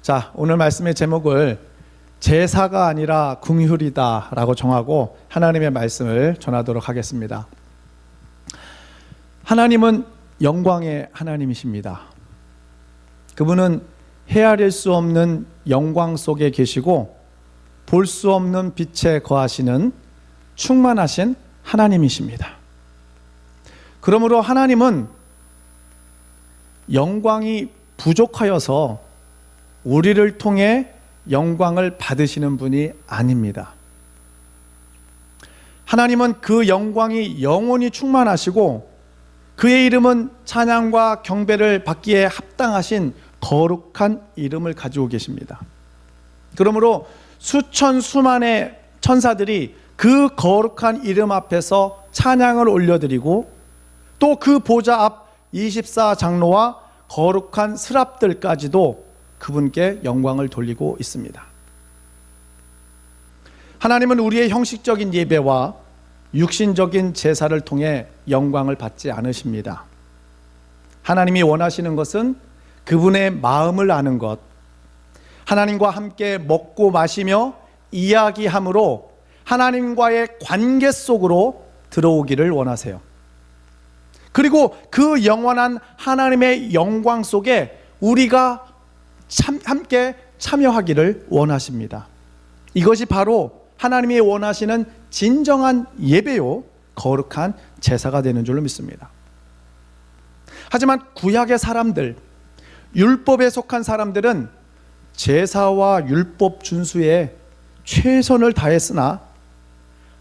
자, 오늘 말씀의 제목을 제사가 아니라 긍휼이다 라고 정하고 하나님의 말씀을 전하도록 하겠습니다. 하나님은 영광의 하나님이십니다. 그분은 헤아릴 수 없는 영광 속에 계시고 볼 수 없는 빛에 거하시는 충만하신 하나님이십니다. 그러므로 하나님은 영광이 부족하여서 우리를 통해 영광을 받으시는 분이 아닙니다. 하나님은 그 영광이 영원히 충만하시고 그의 이름은 찬양과 경배를 받기에 합당하신 거룩한 이름을 가지고 계십니다. 그러므로 수천 수만의 천사들이 그 거룩한 이름 앞에서 찬양을 올려드리고 또 그 보좌 앞 24장로와 거룩한 스랍들까지도 그분께 영광을 돌리고 있습니다. 하나님은 우리의 형식적인 예배와 육신적인 제사를 통해 영광을 받지 않으십니다. 하나님이 원하시는 것은 그분의 마음을 아는 것, 하나님과 함께 먹고 마시며 이야기함으로 하나님과의 관계 속으로 들어오기를 원하세요. 그리고 그 영원한 하나님의 영광 속에 우리가 함께 참여하기를 원하십니다. 이것이 바로 하나님이 원하시는 진정한 예배요 거룩한 제사가 되는 줄로 믿습니다. 하지만 구약의 사람들, 율법에 속한 사람들은 제사와 율법 준수에 최선을 다했으나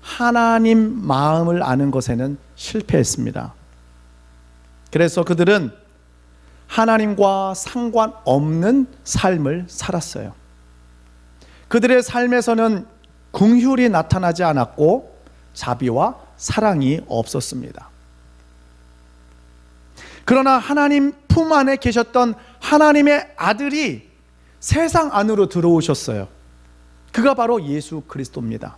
하나님 마음을 아는 것에는 실패했습니다. 그래서 그들은 하나님과 상관없는 삶을 살았어요. 그들의 삶에서는 긍휼이 나타나지 않았고 자비와 사랑이 없었습니다. 그러나 하나님 품 안에 계셨던 하나님의 아들이 세상 안으로 들어오셨어요. 그가 바로 예수 그리스도입니다.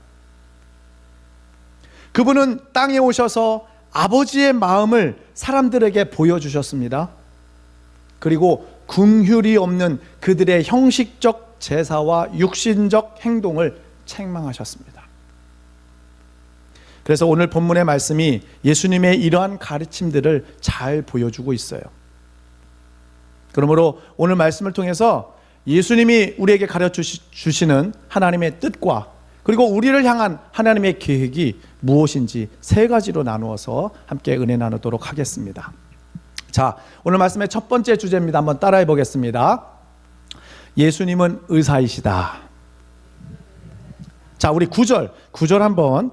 그분은 땅에 오셔서 아버지의 마음을 사람들에게 보여주셨습니다. 그리고 긍휼이 없는 그들의 형식적 제사와 육신적 행동을 책망하셨습니다. 그래서 오늘 본문의 말씀이 예수님의 이러한 가르침들을 잘 보여주고 있어요. 그러므로 오늘 말씀을 통해서 예수님이 우리에게 가르쳐주시는 하나님의 뜻과 그리고 우리를 향한 하나님의 계획이 무엇인지 세 가지로 나누어서 함께 은혜 나누도록 하겠습니다. 자, 오늘 말씀의 첫 번째 주제입니다. 한번 따라해 보겠습니다. 예수님은 의사이시다. 자, 우리 9절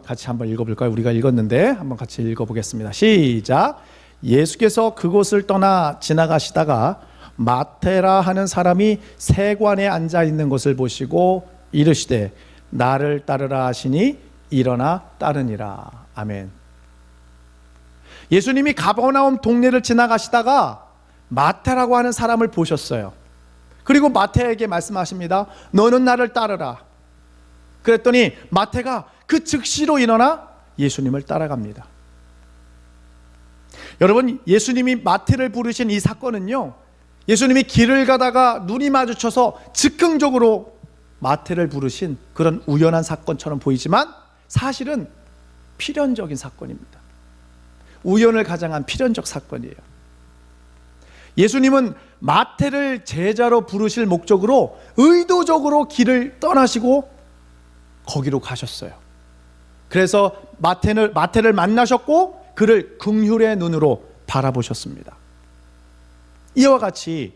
같이 한번 읽어볼까요? 우리가 읽었는데 한번 같이 읽어보겠습니다. 시작. 예수께서 그곳을 떠나 지나가시다가 마테라 하는 사람이 세관에 앉아 있는 것을 보시고 이르시되 나를 따르라 하시니 일어나 따르니라. 아멘. 예수님이 가버나움 동네를 지나가시다가 마태라고 하는 사람을 보셨어요. 그리고 마태에게 말씀하십니다. 너는 나를 따르라. 그랬더니 마태가 그 즉시로 일어나 예수님을 따라갑니다. 여러분, 예수님이 마태를 부르신 이 사건은요, 예수님이 길을 가다가 눈이 마주쳐서 즉흥적으로 마태를 부르신 그런 우연한 사건처럼 보이지만 사실은 필연적인 사건입니다. 우연을 가장한 필연적 사건이에요. 예수님은 마태를 제자로 부르실 목적으로 의도적으로 길을 떠나시고 거기로 가셨어요. 그래서 마태를 만나셨고 그를 긍휼의 눈으로 바라보셨습니다. 이와 같이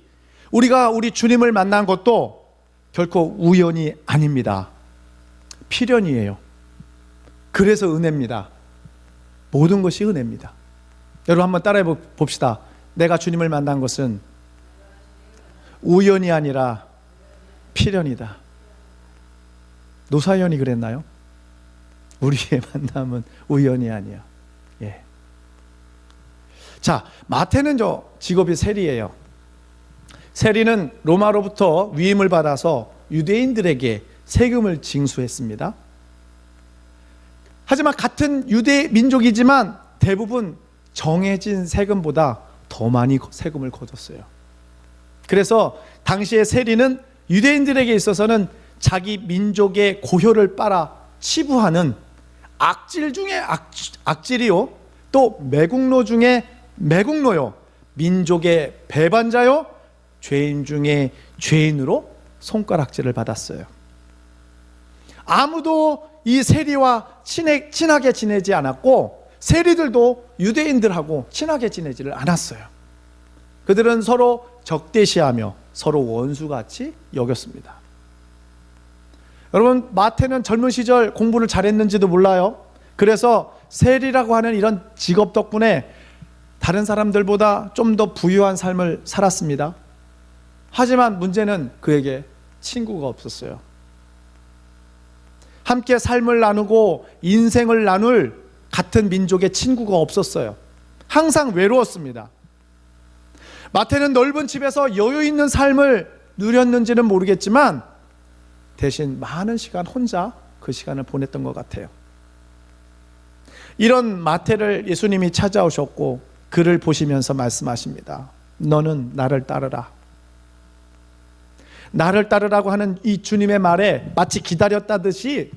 우리가 우리 주님을 만난 것도 결코 우연이 아닙니다. 필연이에요. 그래서 은혜입니다. 모든 것이 은혜입니다. 여러분 한번 따라해 봅시다. 내가 주님을 만난 것은 우연이 아니라 필연이다. 노사연이 그랬나요? 우리의 만남은 우연이 아니야. 예. 자, 마태는 직업이 세리예요. 세리는 로마로부터 위임을 받아서 유대인들에게 세금을 징수했습니다. 하지만 같은 유대 민족이지만 대부분 정해진 세금보다 더 많이 세금을 거뒀어요. 그래서 당시의 세리는 유대인들에게 있어서는 자기 민족의 고효를 빨아 치부하는 악질 중에 악질이요, 또 매국노 중에 매국노요, 민족의 배반자요, 죄인 중에 죄인으로 손가락질을 받았어요. 아무도 이 세리와 친하게 지내지 않았고, 세리들도 유대인들하고 친하게 지내지를 않았어요. 그들은 서로 적대시하며 서로 원수같이 여겼습니다. 여러분, 마태는 젊은 시절 공부를 잘했는지도 몰라요. 그래서 세리라고 하는 이런 직업 덕분에 다른 사람들보다 좀 더 부유한 삶을 살았습니다. 하지만 문제는 그에게 친구가 없었어요. 함께 삶을 나누고 인생을 나눌 같은 민족의 친구가 없었어요. 항상 외로웠습니다. 마태는 넓은 집에서 여유 있는 삶을 누렸는지는 모르겠지만 대신 많은 시간 혼자 그 시간을 보냈던 것 같아요. 이런 마태를 예수님이 찾아오셨고 그를 보시면서 말씀하십니다. 너는 나를 따르라. 나를 따르라고 하는 이 주님의 말에 마치 기다렸다듯이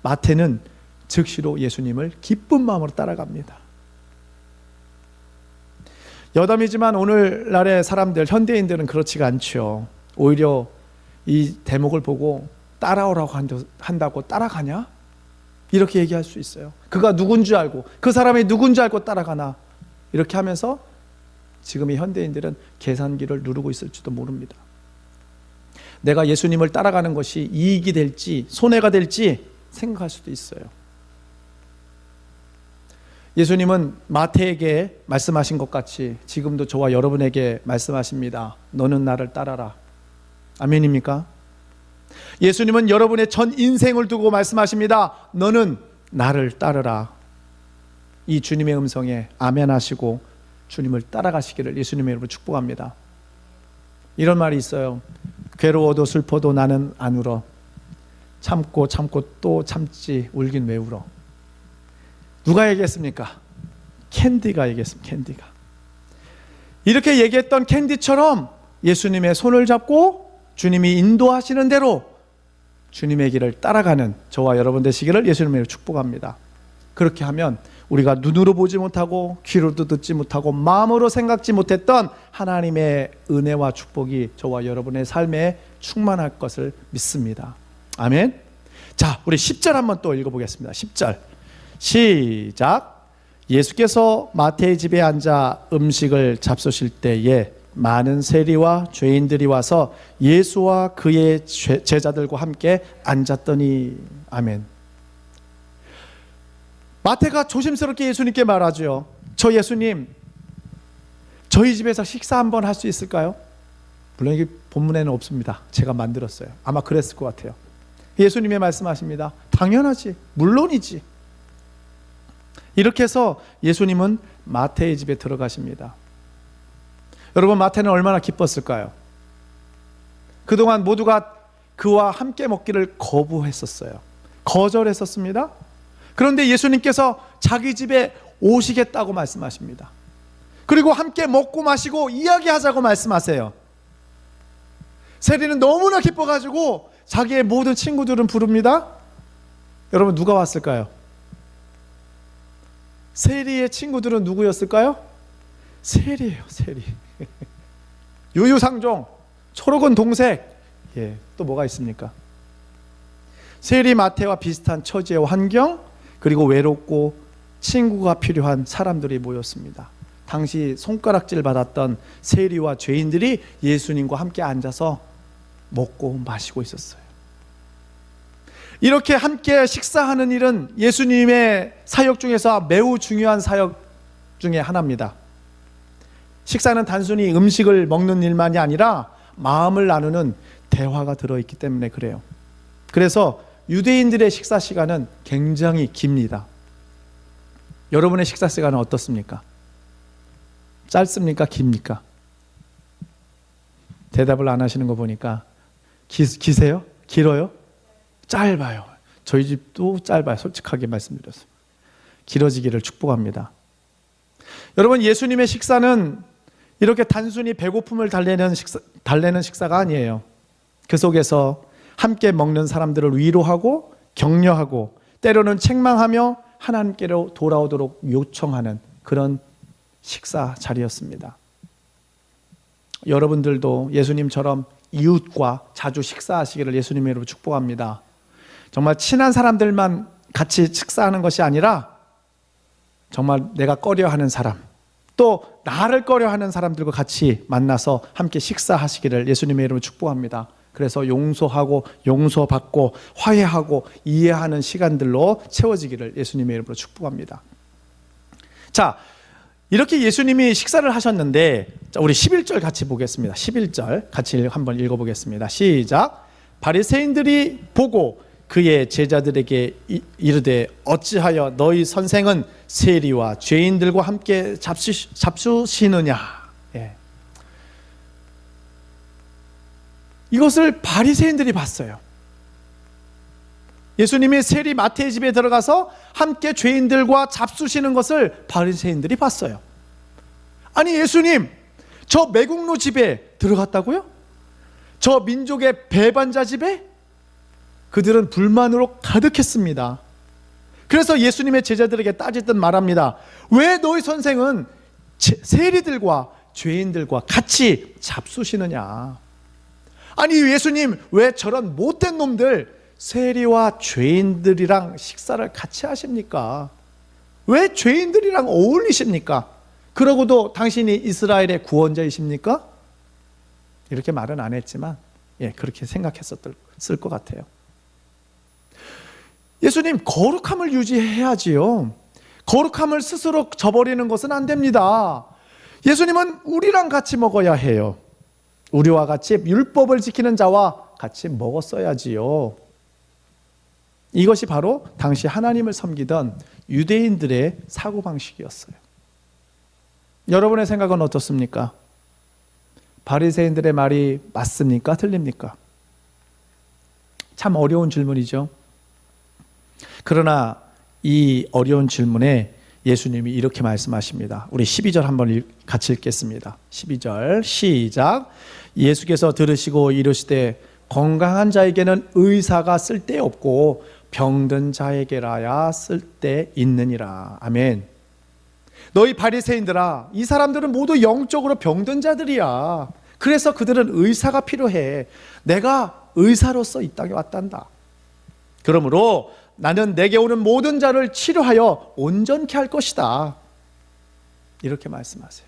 마태는 즉시로 예수님을 기쁜 마음으로 따라갑니다. 여담이지만 오늘날의 사람들, 현대인들은 그렇지가 않죠. 오히려 이 대목을 보고 따라오라고 한다고 따라가냐? 이렇게 얘기할 수 있어요. 그가 누군지 알고, 그 사람이 누군지 알고 따라가나? 이렇게 하면서 지금 이 현대인들은 계산기를 누르고 있을지도 모릅니다. 내가 예수님을 따라가는 것이 이익이 될지 손해가 될지 생각할 수도 있어요. 예수님은 마태에게 말씀하신 것 같이 지금도 저와 여러분에게 말씀하십니다. 너는 나를 따라라. 아멘입니까? 예수님은 여러분의 전 인생을 두고 말씀하십니다. 너는 나를 따르라. 이 주님의 음성에 아멘 하시고 주님을 따라가시기를 예수님의 이름으로 축복합니다. 이런 말이 있어요. 괴로워도 슬퍼도 나는 안 울어. 참고 또 참지 울긴 왜 울어. 누가 얘기했습니까? 캔디가 얘기했습니다. 캔디가. 이렇게 얘기했던 캔디처럼 예수님의 손을 잡고 주님이 인도하시는 대로 주님의 길을 따라가는 저와 여러분 되시기를 예수님으로 축복합니다. 그렇게 하면 우리가 눈으로 보지 못하고 귀로도 듣지 못하고 마음으로 생각지 못했던 하나님의 은혜와 축복이 저와 여러분의 삶에 충만할 것을 믿습니다. 아멘. 자, 우리 10절 한번 또 읽어보겠습니다. 10절 시작. 예수께서 마태의 집에 앉아 음식을 잡수실 때에 많은 세리와 죄인들이 와서 예수와 그의 제자들과 함께 앉았더니. 아멘. 마태가 조심스럽게 예수님께 말하죠. 저 예수님, 저희 집에서 식사 한번 할 수 있을까요? 물론 이게 본문에는 없습니다. 제가 만들었어요. 아마 그랬을 것 같아요. 예수님이 말씀하십니다. 당연하지, 물론이지. 이렇게 해서 예수님은 마태의 집에 들어가십니다. 여러분, 마태는 얼마나 기뻤을까요? 그동안 모두가 그와 함께 먹기를 거부했었어요. 거절했었습니다. 그런데 예수님께서 자기 집에 오시겠다고 말씀하십니다. 그리고 함께 먹고 마시고 이야기하자고 말씀하세요. 세리는 너무나 기뻐가지고 자기의 모든 친구들은 부릅니다. 여러분, 누가 왔을까요? 세리의 친구들은 누구였을까요? 세리예요, 세리. 유유상종, 초록은 동색. 예, 또 뭐가 있습니까? 세리 마태와 비슷한 처지의 환경, 그리고 외롭고 친구가 필요한 사람들이 모였습니다. 당시 손가락질 받았던 세리와 죄인들이 예수님과 함께 앉아서 먹고 마시고 있었어요. 이렇게 함께 식사하는 일은 예수님의 사역 중에서 매우 중요한 사역 중에 하나입니다. 식사는 단순히 음식을 먹는 일만이 아니라 마음을 나누는 대화가 들어있기 때문에 그래요. 그래서 유대인들의 식사 시간은 굉장히 깁니다. 여러분의 식사 시간은 어떻습니까? 짧습니까? 깁니까? 대답을 안 하시는 거 보니까 기세요? 길어요? 짧아요. 저희 집도 짧아요. 솔직하게 말씀드렸어요. 길어지기를 축복합니다. 여러분, 예수님의 식사는 이렇게 단순히 배고픔을 달래는 식사가 아니에요. 그 속에서 함께 먹는 사람들을 위로하고 격려하고 때로는 책망하며 하나님께로 돌아오도록 요청하는 그런 식사 자리였습니다. 여러분들도 예수님처럼 이웃과 자주 식사하시기를 예수님의 이름으로 축복합니다. 정말 친한 사람들만 같이 식사하는 것이 아니라 정말 내가 꺼려하는 사람, 또 나를 꺼려하는 사람들과 같이 만나서 함께 식사하시기를 예수님의 이름으로 축복합니다. 그래서 용서하고 용서받고 화해하고 이해하는 시간들로 채워지기를 예수님의 이름으로 축복합니다. 자, 이렇게 예수님이 식사를 하셨는데 우리 11절 같이 보겠습니다. 11절 같이 한번 읽어보겠습니다. 시작. 바리새인들이 보고 그의 제자들에게 이르되 어찌하여 너희 선생은 세리와 죄인들과 함께 잡수시느냐. 예. 이것을 바리새인들이 봤어요. 예수님이 세리 마태의 집에 들어가서 함께 죄인들과 잡수시는 것을 바리새인들이 봤어요. 아니 예수님, 저 매국노 집에 들어갔다고요? 저 민족의 배반자 집에? 그들은 불만으로 가득했습니다. 그래서 예수님의 제자들에게 따지듯 말합니다. 왜 너희 선생은 세리들과 죄인들과 같이 잡수시느냐? 아니 예수님, 왜 저런 못된 놈들 세리와 죄인들이랑 식사를 같이 하십니까? 왜 죄인들이랑 어울리십니까? 그러고도 당신이 이스라엘의 구원자이십니까? 이렇게 말은 안 했지만 그렇게 생각했었을 것 같아요. 예수님, 거룩함을 유지해야지요. 거룩함을 스스로 저버리는 것은 안 됩니다. 예수님은 우리랑 같이 먹어야 해요. 우리와 같이 율법을 지키는 자와 같이 먹었어야지요. 이것이 바로 당시 하나님을 섬기던 유대인들의 사고방식이었어요. 여러분의 생각은 어떻습니까? 바리새인들의 말이 맞습니까? 틀립니까? 참 어려운 질문이죠. 그러나 이 어려운 질문에 예수님이 이렇게 말씀하십니다. 우리 12절 한번 같이 읽겠습니다. 12절 시작. 예수께서 들으시고 이르시되 건강한 자에게는 의사가 쓸데없고 병든 자에게라야 쓸데있느니라. 아멘. 너희 바리새인들아, 이 사람들은 모두 영적으로 병든 자들이야. 그래서 그들은 의사가 필요해. 내가 의사로서 이 땅에 왔단다. 그러므로 나는 내게 오는 모든 자를 치료하여 온전케 할 것이다. 이렇게 말씀하세요.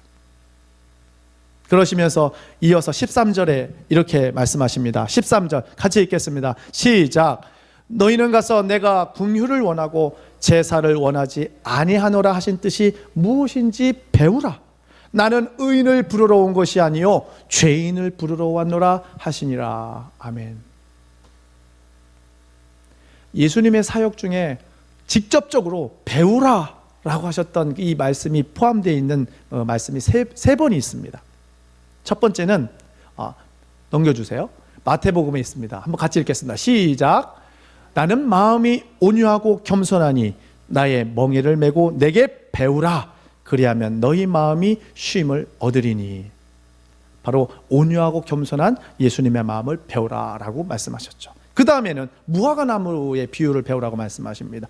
그러시면서 이어서 13절에 이렇게 말씀하십니다. 13절 같이 읽겠습니다. 시작. 너희는 가서 내가 긍휼을 원하고 제사를 원하지 아니하노라 하신 뜻이 무엇인지 배우라. 나는 의인을 부르러 온 것이 아니요 죄인을 부르러 왔노라 하시니라. 아멘. 예수님의 사역 중에 직접적으로 배우라 라고 하셨던 이 말씀이 포함되어 있는 말씀이 세 번이 있습니다. 첫 번째는 넘겨주세요. 마태복음에 있습니다. 한번 같이 읽겠습니다. 시작. 나는 마음이 온유하고 겸손하니 나의 멍에를 메고 내게 배우라. 그리하면 너희 마음이 쉼을 얻으리니. 바로 온유하고 겸손한 예수님의 마음을 배우라 라고 말씀하셨죠. 그 다음에는 무화과나무의 비유를 배우라고 말씀하십니다.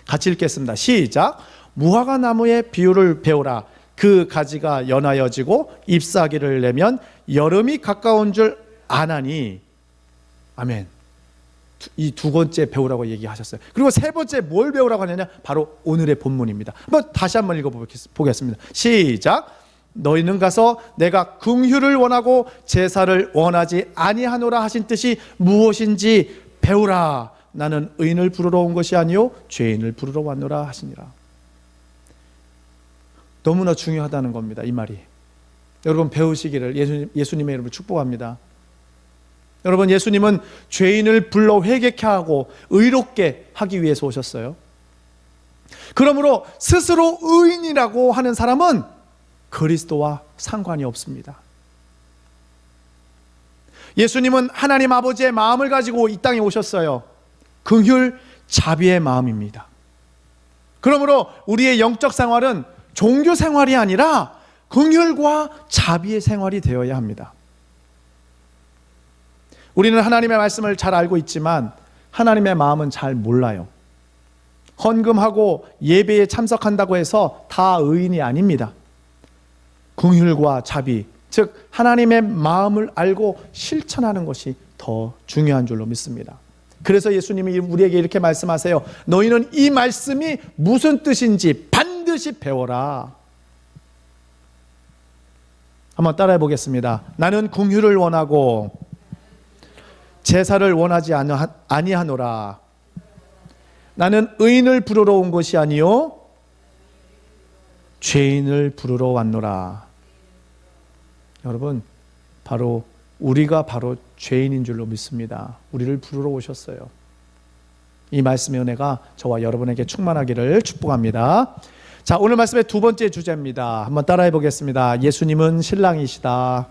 같이 읽겠습니다. 시작. 무화과나무의 비유를 배우라. 그 가지가 연하여지고 잎사귀를 내면 여름이 가까운 줄 아나니. 아멘. 이 두 번째 배우라고 얘기하셨어요. 그리고 세 번째 뭘 배우라고 하느냐? 바로 오늘의 본문입니다. 다시 한번 읽어보겠습니다. 시작. 너희는 가서 내가 긍휼을 원하고 제사를 원하지 아니하노라 하신 뜻이 무엇인지 배우라. 나는 의인을 부르러 온 것이 아니요 죄인을 부르러 왔노라 하시니라. 너무나 중요하다는 겁니다. 이 말이. 여러분 배우시기를 예수님의 이름으로 축복합니다. 여러분, 예수님은 죄인을 불러 회개케 하고 의롭게 하기 위해서 오셨어요. 그러므로 스스로 의인이라고 하는 사람은 그리스도와 상관이 없습니다. 예수님은 하나님 아버지의 마음을 가지고 이 땅에 오셨어요. 긍휼, 자비의 마음입니다. 그러므로 우리의 영적 생활은 종교 생활이 아니라 긍휼과 자비의 생활이 되어야 합니다. 우리는 하나님의 말씀을 잘 알고 있지만 하나님의 마음은 잘 몰라요. 헌금하고 예배에 참석한다고 해서 다 의인이 아닙니다. 긍휼과 자비, 즉 하나님의 마음을 알고 실천하는 것이 더 중요한 줄로 믿습니다. 그래서 예수님이 우리에게 이렇게 말씀하세요. 너희는 이 말씀이 무슨 뜻인지 반드시 배워라. 한번 따라해 보겠습니다. 나는 긍휼을 원하고 제사를 원하지 아니하노라. 나는 의인을 부르러 온 것이 아니요 죄인을 부르러 왔노라. 여러분, 바로 우리가 바로 죄인인 줄로 믿습니다. 우리를 부르러 오셨어요. 이 말씀의 은혜가 저와 여러분에게 충만하기를 축복합니다. 자, 오늘 말씀의 두 번째 주제입니다. 한번 따라해 보겠습니다. 예수님은 신랑이시다.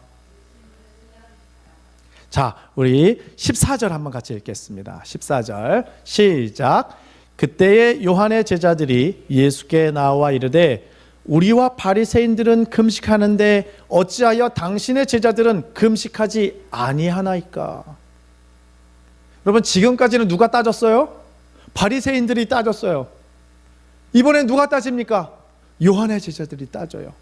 자, 우리 14절 한번 같이 읽겠습니다. 14절 시작. 그때에 요한의 제자들이 예수께 나와 이르되 우리와 바리새인들은 금식하는데 어찌하여 당신의 제자들은 금식하지 아니하나이까? 여러분, 지금까지는 누가 따졌어요? 바리새인들이 따졌어요. 이번엔 누가 따집니까? 요한의 제자들이 따져요.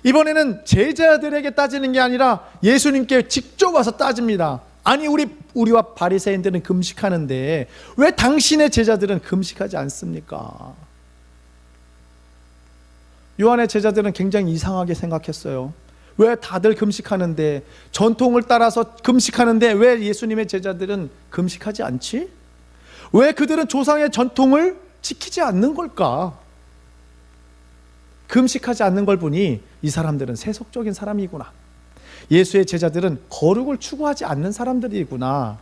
이번에는 제자들에게 따지는 게 아니라 예수님께 직접 와서 따집니다. 아니, 우리와 바리새인들은 금식하는데 왜 당신의 제자들은 금식하지 않습니까? 요한의 제자들은 굉장히 이상하게 생각했어요. 왜 다들 금식하는데, 전통을 따라서 금식하는데 왜 예수님의 제자들은 금식하지 않지? 왜 그들은 조상의 전통을 지키지 않는 걸까? 금식하지 않는 걸 보니 이 사람들은 세속적인 사람이구나. 예수의 제자들은 거룩을 추구하지 않는 사람들이구나.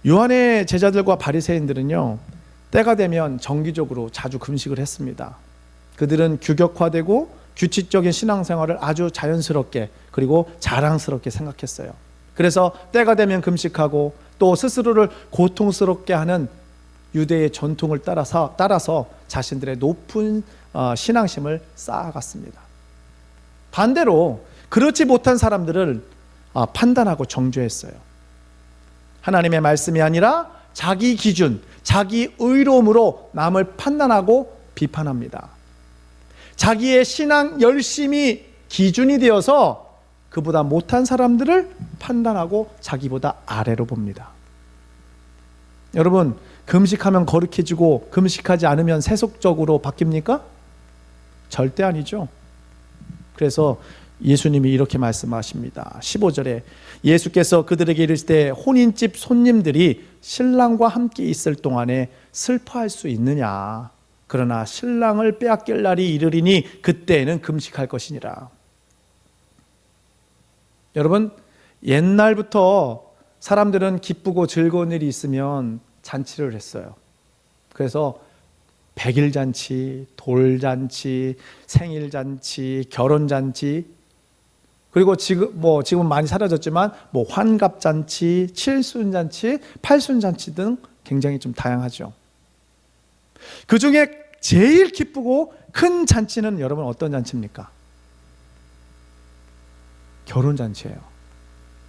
요한의 제자들과 바리새인들은요, 때가 되면 정기적으로 자주 금식을 했습니다. 그들은 규격화되고 규칙적인 신앙생활을 아주 자연스럽게 그리고 자랑스럽게 생각했어요. 그래서 때가 되면 금식하고 또 스스로를 고통스럽게 하는 유대의 전통을 따라서 자신들의 높은 신앙심을 쌓아갔습니다. 반대로 그렇지 못한 사람들을 판단하고 정죄했어요. 하나님의 말씀이 아니라 자기 기준, 자기 의로움으로 남을 판단하고 비판합니다. 자기의 신앙 열심이 기준이 되어서 그보다 못한 사람들을 판단하고 자기보다 아래로 봅니다. 여러분, 금식하면 거룩해지고 금식하지 않으면 세속적으로 바뀝니까? 절대 아니죠. 그래서 예수님이 이렇게 말씀하십니다. 15절에 예수께서 그들에게 이르실 때 혼인집 손님들이 신랑과 함께 있을 동안에 슬퍼할 수 있느냐? 그러나 신랑을 빼앗길 날이 이르리니 그때에는 금식할 것이니라. 여러분, 옛날부터 사람들은 기쁘고 즐거운 일이 있으면 잔치를 했어요. 그래서 백일잔치, 돌잔치, 생일잔치, 결혼잔치, 그리고 지금 많이 사라졌지만 환갑잔치, 칠순잔치, 팔순잔치 등 굉장히 좀 다양하죠. 그 중에 제일 기쁘고 큰 잔치는 여러분 어떤 잔치입니까? 결혼잔치예요.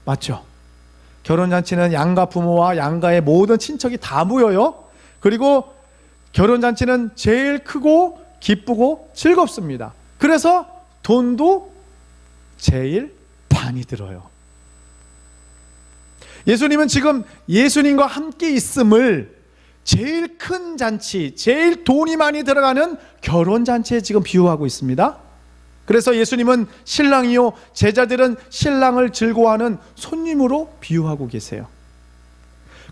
맞죠? 결혼잔치는 양가 부모와 양가의 모든 친척이 다 모여요. 그리고 결혼잔치는 제일 크고 기쁘고 즐겁습니다. 그래서 돈도 제일 많이 들어요. 예수님은 지금 예수님과 함께 있음을 제일 큰 잔치, 제일 돈이 많이 들어가는 결혼잔치에 지금 비유하고 있습니다. 그래서 예수님은 신랑이요, 제자들은 신랑을 즐거워하는 손님으로 비유하고 계세요.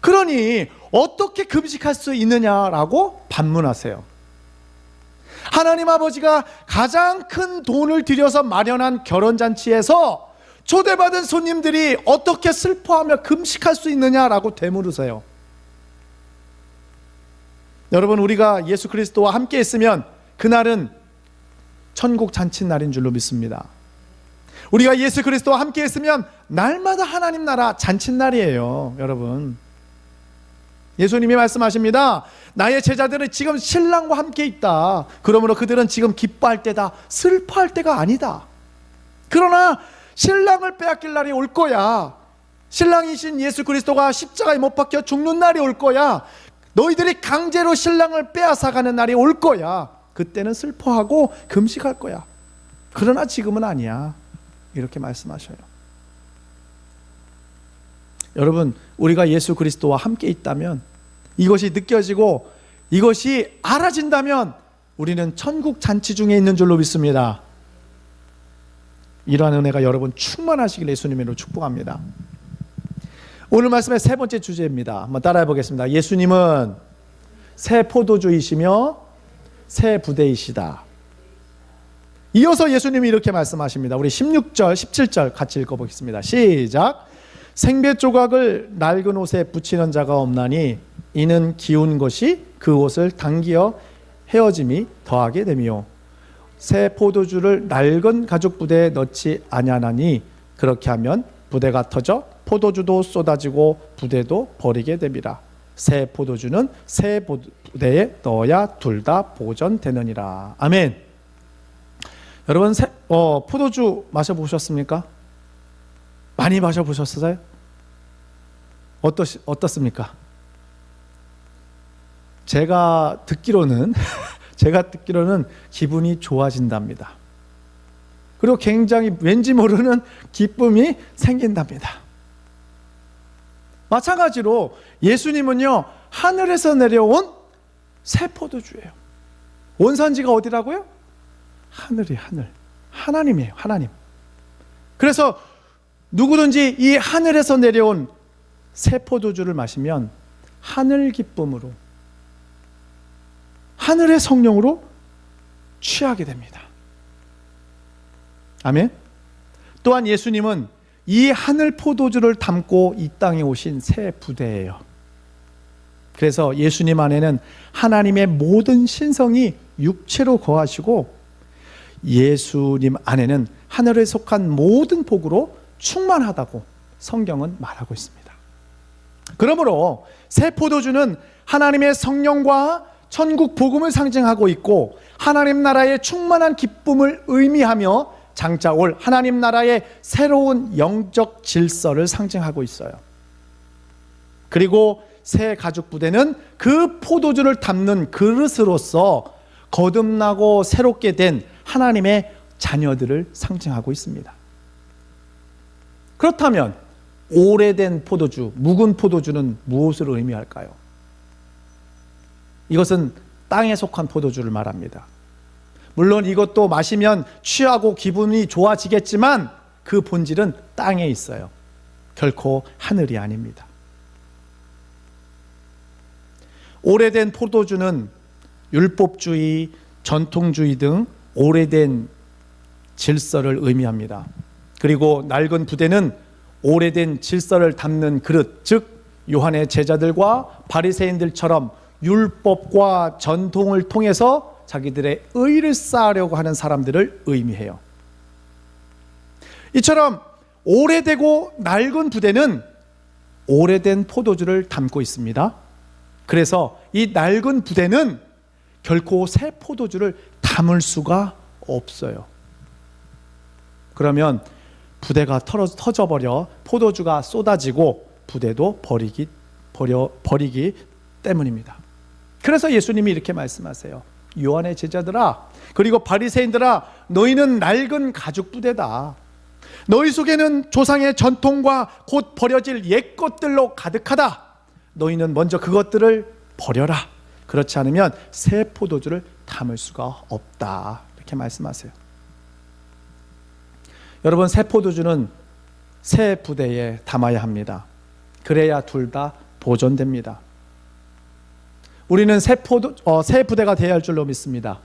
그러니 어떻게 금식할 수 있느냐라고 반문하세요. 하나님 아버지가 가장 큰 돈을 들여서 마련한 결혼잔치에서 초대받은 손님들이 어떻게 슬퍼하며 금식할 수 있느냐라고 되물으세요. 여러분, 우리가 예수 그리스도와 함께 있으면 그날은 천국 잔치날인 줄로 믿습니다. 우리가 예수 그리스도와 함께 있으면 날마다 하나님 나라 잔치날이에요. 여러분, 예수님이 말씀하십니다. 나의 제자들은 지금 신랑과 함께 있다. 그러므로 그들은 지금 기뻐할 때다, 슬퍼할 때가 아니다. 그러나 신랑을 빼앗길 날이 올 거야. 신랑이신 예수 그리스도가 십자가에 못 박혀 죽는 날이 올 거야. 너희들이 강제로 신랑을 빼앗아가는 날이 올 거야. 그때는 슬퍼하고 금식할 거야. 그러나 지금은 아니야. 이렇게 말씀하셔요. 여러분, 우리가 예수 그리스도와 함께 있다면, 이것이 느껴지고 이것이 알아진다면 우리는 천국 잔치 중에 있는 줄로 믿습니다. 이러한 은혜가 여러분 충만하시길 예수님으로 축복합니다. 오늘 말씀의 세 번째 주제입니다. 한번 따라해 보겠습니다. 예수님은 새 포도주이시며 새 부대이시다. 이어서 예수님이 이렇게 말씀하십니다. 우리 16절, 17절 같이 읽어보겠습니다. 시작. 생배 조각을 낡은 옷에 붙이는 자가 없나니 이는 기운 것이 그 옷을 당기어 헤어짐이 더하게 되며 새 포도주를 낡은 가죽 부대에 넣지 아니하나니 그렇게 하면 부대가 터져 포도주도 쏟아지고 부대도 버리게 됩니다. 새 포도주는 새 부대에 넣어야 둘 다 보존되느니라. 아멘. 여러분, 포도주 마셔보셨습니까? 많이 마셔보셨어요? 어떻습니까? 제가 듣기로는 기분이 좋아진답니다. 그리고 굉장히 왠지 모르는 기쁨이 생긴답니다. 마찬가지로 예수님은요, 하늘에서 내려온 새 포도주예요. 원산지가 어디라고요? 하늘이에요. 하늘. 하나님이에요. 하나님. 그래서 누구든지 이 하늘에서 내려온 새 포도주를 마시면 하늘 기쁨으로, 하늘의 성령으로 취하게 됩니다. 아멘. 또한 예수님은 이 하늘 포도주를 담고 이 땅에 오신 새 부대예요. 그래서 예수님 안에는 하나님의 모든 신성이 육체로 거하시고 예수님 안에는 하늘에 속한 모든 복으로 충만하다고 성경은 말하고 있습니다. 그러므로 새 포도주는 하나님의 성령과 천국 복음을 상징하고 있고 하나님 나라의 충만한 기쁨을 의미하며 장차 올 하나님 나라의 새로운 영적 질서를 상징하고 있어요. 그리고 새 가죽 부대는 그 포도주를 담는 그릇으로서 거듭나고 새롭게 된 하나님의 자녀들을 상징하고 있습니다. 그렇다면 오래된 포도주, 묵은 포도주는 무엇을 의미할까요? 이것은 땅에 속한 포도주를 말합니다. 물론 이것도 마시면 취하고 기분이 좋아지겠지만 그 본질은 땅에 있어요. 결코 하늘이 아닙니다. 오래된 포도주는 율법주의, 전통주의 등 오래된 질서를 의미합니다. 그리고 낡은 부대는 오래된 질서를 담는 그릇, 즉 요한의 제자들과 바리새인들처럼 율법과 전통을 통해서 자기들의 의를 쌓으려고 하는 사람들을 의미해요. 이처럼 오래되고 낡은 부대는 오래된 포도주를 담고 있습니다. 그래서 이 낡은 부대는 결코 새 포도주를 담을 수가 없어요. 그러면 부대가 터져버려 포도주가 쏟아지고 부대도 버리기 때문입니다. 그래서 예수님이 이렇게 말씀하세요. 요한의 제자들아, 그리고 바리새인들아, 너희는 낡은 가죽 부대다. 너희 속에는 조상의 전통과 곧 버려질 옛 것들로 가득하다. 너희는 먼저 그것들을 버려라. 그렇지 않으면 새 포도주를 담을 수가 없다. 이렇게 말씀하세요. 여러분, 새 포도주는 새 부대에 담아야 합니다. 그래야 둘 다 보존됩니다. 우리는 새 부대가 되어야 할 줄로 믿습니다.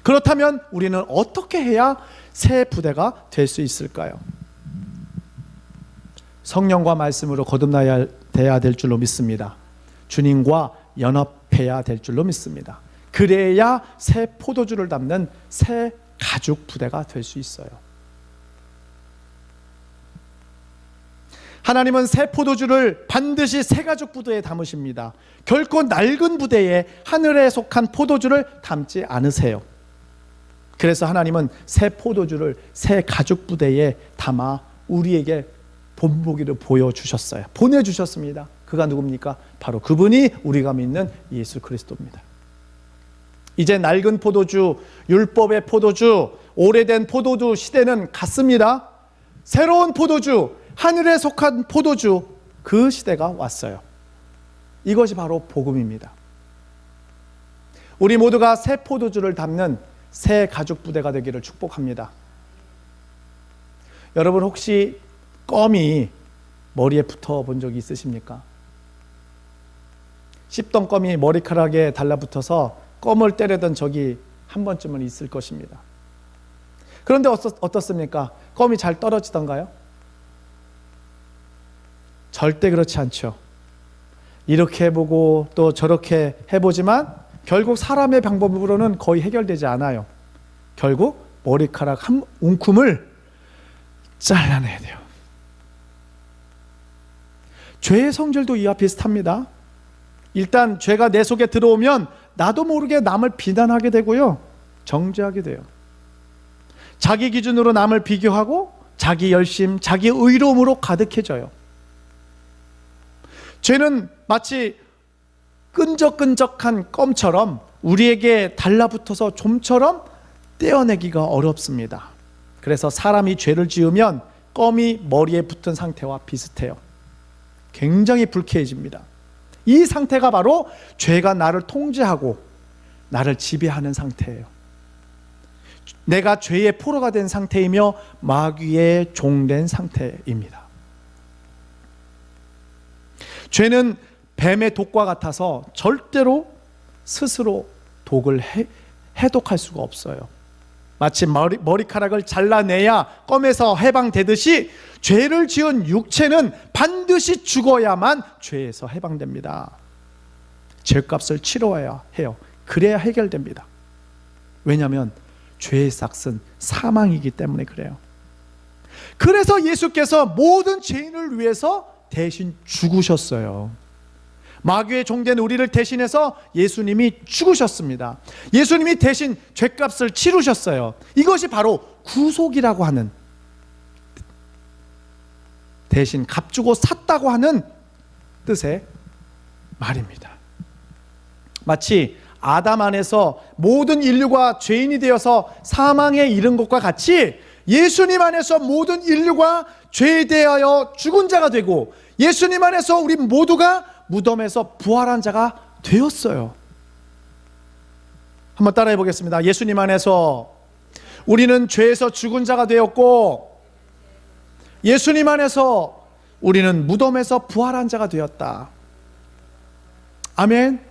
그렇다면 우리는 어떻게 해야 새 부대가 될 수 있을까요? 성령과 말씀으로 거듭나야 될 줄로 믿습니다. 주님과 연합해야 될 줄로 믿습니다. 그래야 새 포도주를 담는 새 가죽 부대가 될 수 있어요. 하나님은 새 포도주를 반드시 새 가죽 부대에 담으십니다. 결코 낡은 부대에 하늘에 속한 포도주를 담지 않으세요. 그래서 하나님은 새 포도주를 새 가죽 부대에 담아 우리에게 본보기를 보여주셨어요. 보내주셨습니다. 그가 누굽니까? 바로 그분이 우리가 믿는 예수 그리스도입니다. 이제 낡은 포도주, 율법의 포도주, 오래된 포도주 시대는 갔습니다. 새로운 포도주, 하늘에 속한 포도주, 그 시대가 왔어요. 이것이 바로 복음입니다. 우리 모두가 새 포도주를 담는 새 가죽 부대가 되기를 축복합니다. 여러분 혹시 껌이 머리에 붙어 본 적이 있으십니까? 씹던 껌이 머리카락에 달라붙어서 껌을 때리던 적이 한 번쯤은 있을 것입니다. 그런데 어떻습니까? 껌이 잘 떨어지던가요? 절대 그렇지 않죠. 이렇게 해보고 또 저렇게 해보지만 결국 사람의 방법으로는 거의 해결되지 않아요. 결국 머리카락 한 움큼을 잘라내야 돼요. 죄의 성질도 이와 비슷합니다. 일단 죄가 내 속에 들어오면 나도 모르게 남을 비난하게 되고요, 정죄하게 돼요. 자기 기준으로 남을 비교하고 자기 열심, 자기 의로움으로 가득해져요. 죄는 마치 끈적끈적한 껌처럼 우리에게 달라붙어서 좀처럼 떼어내기가 어렵습니다. 그래서 사람이 죄를 지으면 껌이 머리에 붙은 상태와 비슷해요. 굉장히 불쾌해집니다. 이 상태가 바로 죄가 나를 통제하고 나를 지배하는 상태예요. 내가 죄의 포로가 된 상태이며 마귀의 종된 상태입니다. 죄는 뱀의 독과 같아서 절대로 스스로 독을 해독할 수가 없어요. 마치 머리카락을 잘라내야 껌에서 해방되듯이 죄를 지은 육체는 반드시 죽어야만 죄에서 해방됩니다. 죄값을 치러야 해요. 그래야 해결됩니다. 왜냐하면 죄의 삭은 사망이기 때문에 그래요. 그래서 예수께서 모든 죄인을 위해서 대신 죽으셨어요. 마귀의 종된 우리를 대신해서 예수님이 죽으셨습니다. 예수님이 대신 죄값을 치르셨어요. 이것이 바로 구속이라고 하는, 대신 값주고 샀다고 하는 뜻의 말입니다. 마치 아담 안에서 모든 인류가 죄인이 되어서 사망에 이른 것과 같이 예수님 안에서 모든 인류가 죄에 대하여 죽은 자가 되고 예수님 안에서 우리 모두가 무덤에서 부활한 자가 되었어요. 한번 따라해 보겠습니다. 예수님 안에서 우리는 죄에서 죽은 자가 되었고 예수님 안에서 우리는 무덤에서 부활한 자가 되었다. 아멘.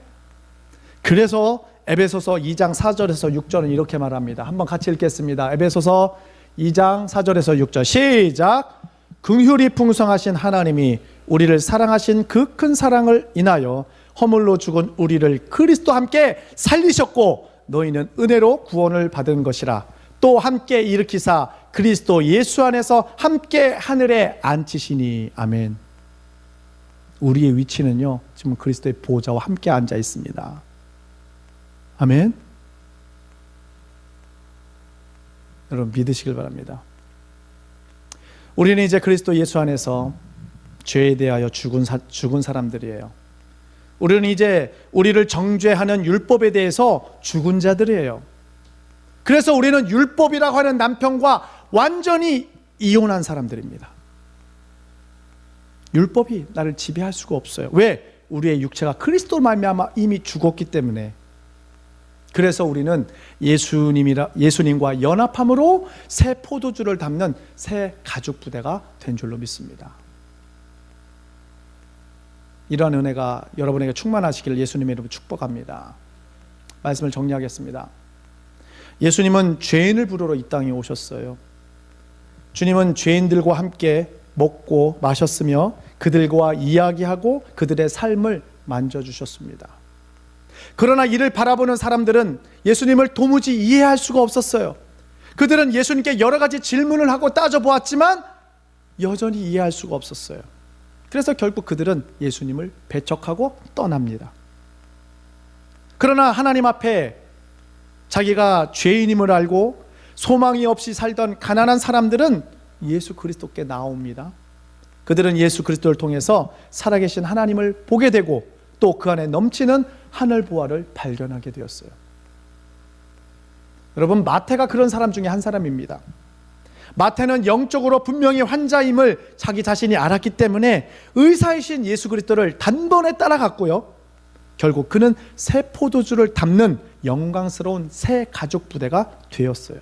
그래서 에베소서 2장 4절에서 6절은 이렇게 말합니다. 한번 같이 읽겠습니다. 에베소서 2장 4절에서 6절 시작. 긍휼이 풍성하신 하나님이 우리를 사랑하신 그 큰 사랑을 인하여 허물로 죽은 우리를 그리스도와 함께 살리셨고 너희는 은혜로 구원을 받은 것이라. 또 함께 일으키사 그리스도 예수 안에서 함께 하늘에 앉히시니. 아멘. 우리의 위치는요 지금 그리스도의 보좌와 함께 앉아 있습니다. 아멘. 여러분 믿으시길 바랍니다. 우리는 이제 그리스도 예수 안에서 죄에 대하여 죽은 사람들이에요. 우리는 이제 우리를 정죄하는 율법에 대해서 죽은 자들이에요. 그래서 우리는 율법이라고 하는 남편과 완전히 이혼한 사람들입니다. 율법이 나를 지배할 수가 없어요. 왜? 우리의 육체가 그리스도로 말미암아 이미 죽었기 때문에. 그래서 우리는 예수님과 연합함으로 새 포도주를 담는 새 가죽 부대가 된 줄로 믿습니다. 이러한 은혜가 여러분에게 충만하시기를 예수님의 이름으로 축복합니다. 말씀을 정리하겠습니다. 예수님은 죄인을 부르러 이 땅에 오셨어요. 주님은 죄인들과 함께 먹고 마셨으며 그들과 이야기하고 그들의 삶을 만져주셨습니다. 그러나 이를 바라보는 사람들은 예수님을 도무지 이해할 수가 없었어요. 그들은 예수님께 여러 가지 질문을 하고 따져보았지만 여전히 이해할 수가 없었어요. 그래서 결국 그들은 예수님을 배척하고 떠납니다. 그러나 하나님 앞에 자기가 죄인임을 알고 소망이 없이 살던 가난한 사람들은 예수 그리스도께 나옵니다. 그들은 예수 그리스도를 통해서 살아계신 하나님을 보게 되고 또 그 안에 넘치는 하늘 보화를 발견하게 되었어요. 여러분, 마태가 그런 사람 중에 한 사람입니다. 마태는 영적으로 분명히 환자임을 자기 자신이 알았기 때문에 의사이신 예수 그리스도를 단번에 따라갔고요, 결국 그는 새 포도주를 담는 영광스러운 새 가죽 부대가 되었어요.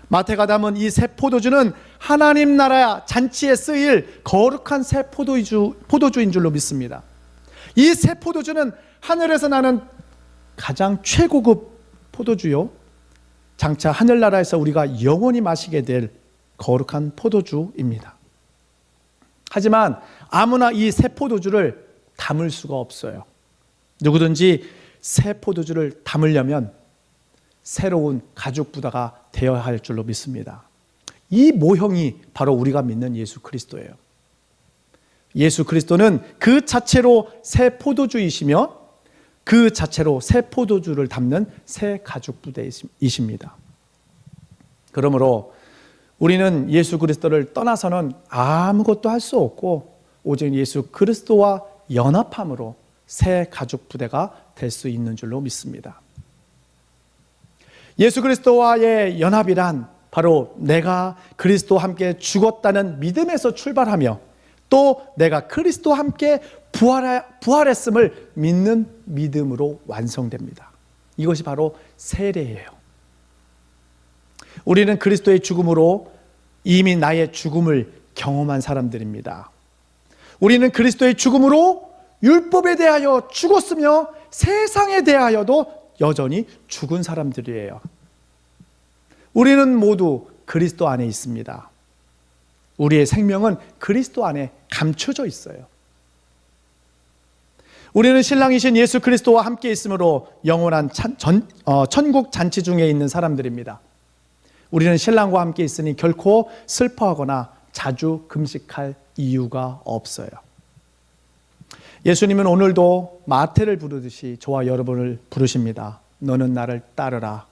마태가 담은 이 새 포도주는 하나님 나라 잔치에 쓰일 거룩한 새 포도주인 줄로 믿습니다. 이 새 포도주는 하늘에서 나는 가장 최고급 포도주요, 장차 하늘나라에서 우리가 영원히 마시게 될 거룩한 포도주입니다. 하지만 아무나 이 새 포도주를 담을 수가 없어요. 누구든지 새 포도주를 담으려면 새로운 가죽 부다가 되어야 할 줄로 믿습니다. 이 모형이 바로 우리가 믿는 예수 그리스도예요. 예수 그리스도는 그 자체로 새 포도주이시며 그 자체로 새 포도주를 담는 새 가죽 부대이십니다. 그러므로 우리는 예수 그리스도를 떠나서는 아무것도 할 수 없고 오직 예수 그리스도와 연합함으로 새 가죽 부대가 될 수 있는 줄로 믿습니다. 예수 그리스도와의 연합이란 바로 내가 그리스도와 함께 죽었다는 믿음에서 출발하며 또 내가 그리스도와 함께 부활했음을 믿는 믿음으로 완성됩니다. 이것이 바로 세례예요. 우리는 그리스도의 죽음으로 이미 나의 죽음을 경험한 사람들입니다. 우리는 그리스도의 죽음으로 율법에 대하여 죽었으며 세상에 대하여도 여전히 죽은 사람들이에요. 우리는 모두 그리스도 안에 있습니다. 우리의 생명은 그리스도 안에 감춰져 있어요. 우리는 신랑이신 예수 그리스도와 함께 있으므로 영원한 천국 잔치 중에 있는 사람들입니다. 우리는 신랑과 함께 있으니 결코 슬퍼하거나 자주 금식할 이유가 없어요. 예수님은 오늘도 마태를 부르듯이 저와 여러분을 부르십니다. 너는 나를 따르라.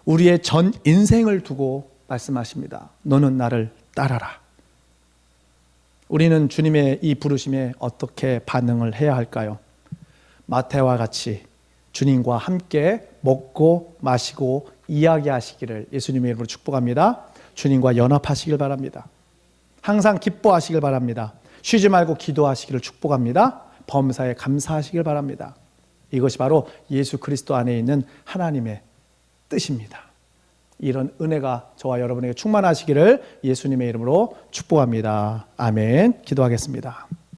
우리의 전 인생을 두고 말씀하십니다. 너는 나를 따라라. 우리는 주님의 이 부르심에 어떻게 반응을 해야 할까요? 마태와 같이 주님과 함께 먹고 마시고 이야기하시기를 예수님의 이름으로 축복합니다. 주님과 연합하시길 바랍니다. 항상 기뻐하시길 바랍니다. 쉬지 말고 기도하시기를 축복합니다. 범사에 감사하시길 바랍니다. 이것이 바로 예수 그리스도 안에 있는 하나님의 뜻입니다. 이런 은혜가 저와 여러분에게 충만하시기를 예수님의 이름으로 축복합니다. 아멘. 기도하겠습니다.